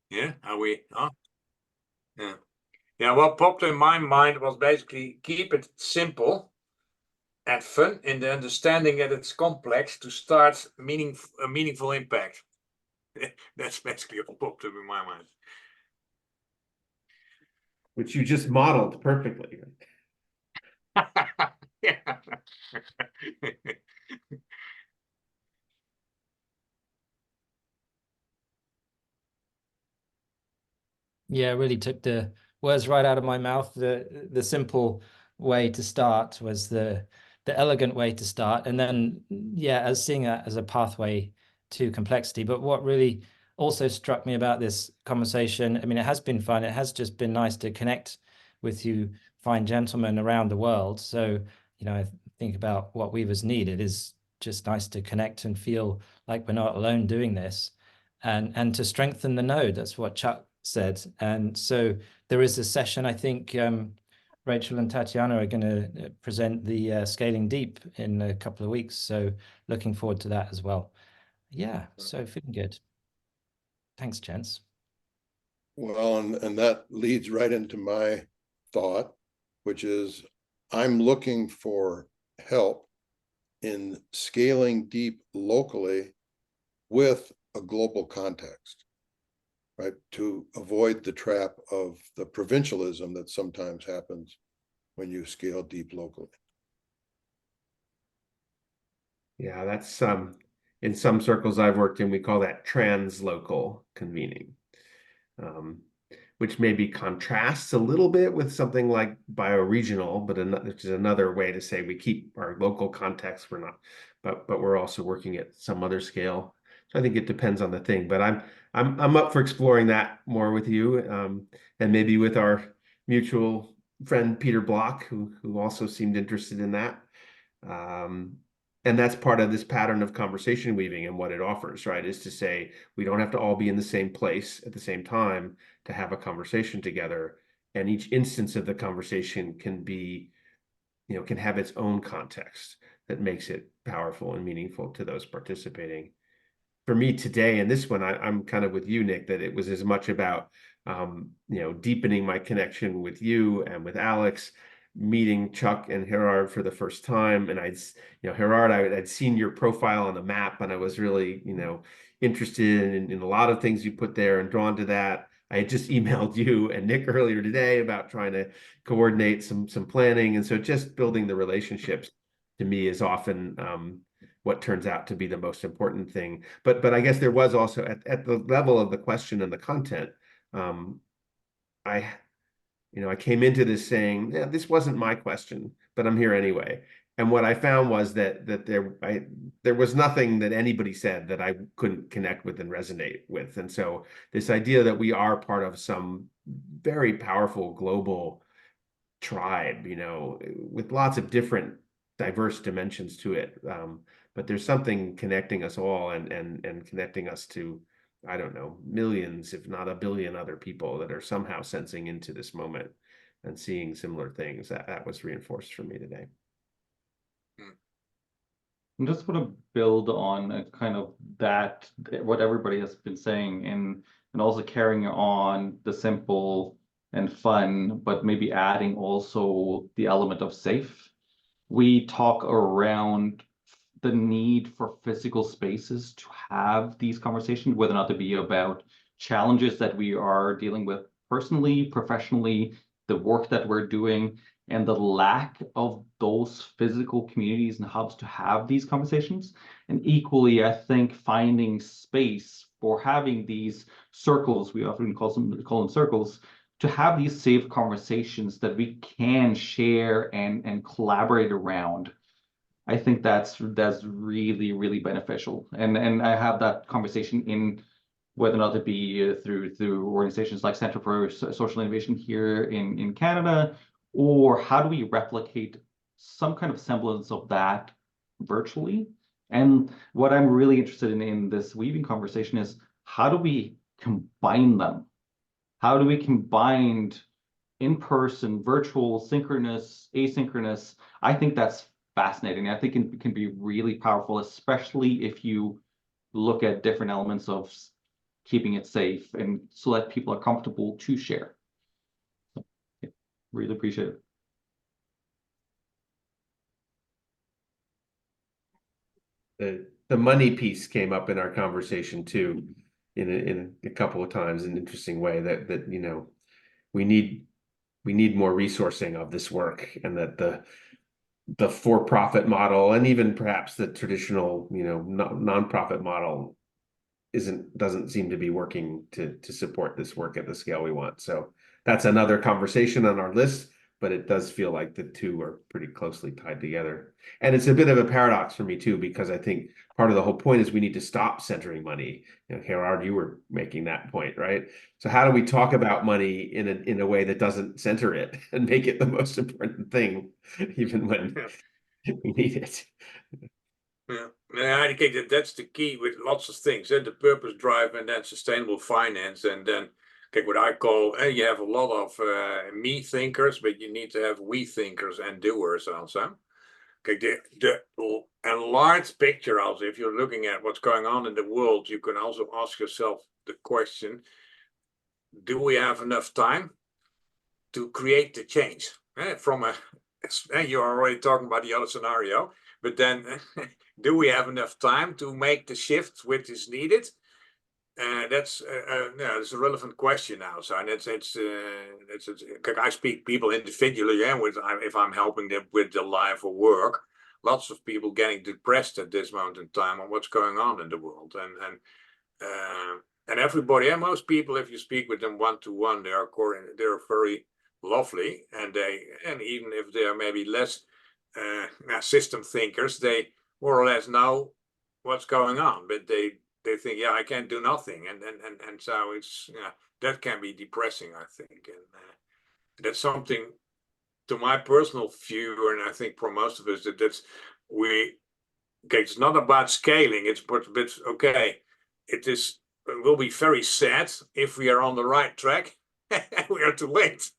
Yeah, are we? Oh, yeah. Yeah, what popped in my mind was basically keep it simple and fun in the understanding that it's complex to start a meaningful impact. That's basically what popped up in my mind. Which you just modeled perfectly. Yeah. Yeah, it really took the words right out of my mouth. The simple way to start was the elegant way to start, and then yeah, as seeing that as a pathway to complexity. But what really also struck me about this conversation, I mean, it has been fun. It has just been nice to connect with you fine gentlemen around the world. So, you know, I think about what Weavers need. It is just nice to connect and feel like we're not alone doing this, and to strengthen the node. That's what Chuck said. And so there is a session, I think Rachel and Tatiana are going to present the Scaling Deep in a couple of weeks. So looking forward to that as well. Yeah, so feeling good. Thanks, gents. Well, and that leads right into my thought, which is I'm looking for help in scaling deep locally with a global context, right? To avoid the trap of the provincialism that sometimes happens when you scale deep locally. Yeah, that's in some circles I've worked in, we call that translocal convening, which maybe contrasts a little bit with something like bioregional, but which is another way to say we keep our local context. We're not, but we're also working at some other scale. So I think it depends on the thing. But I'm up for exploring that more with you, and maybe with our mutual friend Peter Block, who also seemed interested in that. And that's part of this pattern of conversation weaving and what it offers, right? Is to say we don't have to all be in the same place at the same time to have a conversation together. And each instance of the conversation can be, can have its own context that makes it powerful and meaningful to those participating. For me today, and this one, I'm kind of with you, Nick, that it was as much about, deepening my connection with you and with Alex, meeting Chuck and Gerard for the first time. And Gerard, I'd seen your profile on the map, and I was really, interested in a lot of things you put there and drawn to that. I had just emailed you and Nick earlier today about trying to coordinate some planning. And so just building the relationships to me is often what turns out to be the most important thing. But I guess there was also at the level of the question and the content, I I came into this saying, yeah, this wasn't my question, but I'm here anyway. And what I found was that there was nothing that anybody said that I couldn't connect with and resonate with. And so this idea that we are part of some very powerful global tribe, with lots of different diverse dimensions to it. But there's something connecting us all and connecting us to, I don't know, millions, if not a billion other people that are somehow sensing into this moment and seeing similar things. That was reinforced for me today. I just want to build on a kind of that, what everybody has been saying, and also carrying on the simple and fun, but maybe adding also the element of safe. We talk around the need for physical spaces to have these conversations, whether or not to be about challenges that we are dealing with personally, professionally, the work that we're doing, and the lack of those physical communities and hubs to have these conversations. And equally, I think finding space for having these circles, we often call them circles, to have these safe conversations that we can share and collaborate around. I think that's really, really beneficial. And I have that conversation in whether or not it be through organizations like Center for Social Innovation here in Canada, or how do we replicate some kind of semblance of that virtually? And what I'm really interested in this weaving conversation is how do we combine them? How do we combine in-person, virtual, synchronous, asynchronous? I think that's fascinating. I think it can be really powerful, especially if you look at different elements of keeping it safe and so that people are comfortable to share. So, yeah, really appreciate it. The money piece came up in our conversation too, in a couple of times in an interesting way that you know, we need more resourcing of this work, and that the for-profit model and even perhaps the traditional, you know, nonprofit model doesn't seem to be working to support this work at the scale we want. So that's another conversation on our list, but it does feel like the two are pretty closely tied together. And it's a bit of a paradox for me too, because I think part of the whole point is we need to stop centering money. You know, Gerard, you were making that point, right? So how do we talk about money in a way that doesn't center it and make it the most important thing, even when we need it? Yeah, I think that's the key with lots of things. The purpose drive, and then sustainable finance, and then what I call, you have a lot of me thinkers, but you need to have we thinkers and doers also. The enlarged picture also, if you're looking at what's going on in the world, you can also ask yourself the question, do we have enough time to create the change? You're already talking about the other scenario, but then do we have enough time to make the shift which is needed? That's it's a relevant question now. So, and I speak people individually, if I'm helping them with their life or work, lots of people getting depressed at this moment in time on what's going on in the world, and everybody, and most people, if you speak with them one-to-one, they're very lovely, and even if they are maybe less system thinkers, they more or less know what's going on, but they think, yeah, I can't do nothing, and so it's, that can be depressing, I think, and that's something, to my personal view, and I think for most of us, it's not about scaling. It's okay. It will be very sad if we are on the right track and we are too late.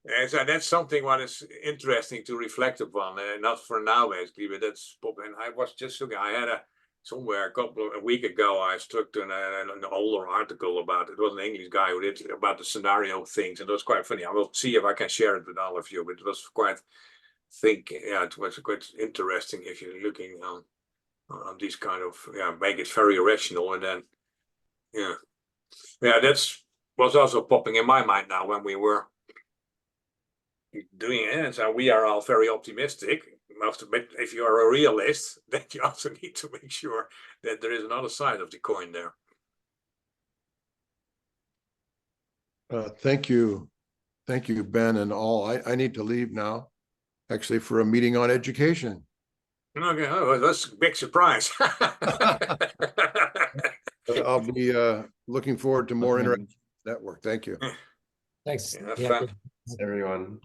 And so that's something what is interesting to reflect upon, not for now basically, but that's. And I was just looking. I had somewhere a week ago. I struck to an older article about it. Was an English guy who did about the scenario things, and it was quite funny. I will see if I can share it with all of you. But it was quite it was quite interesting if you're looking on these kind of make it very rational, and then that's was also popping in my mind now when we were doing it. And so we are all very optimistic. But if you are a realist, then you also need to make sure that there is another side of the coin there. Thank you, Ben and all. I need to leave now, actually, for a meeting on education. Okay, that's a big surprise. I'll be looking forward to more interactive network. Thank you. Thanks. Yeah, Yeah, fun. good. Everyone.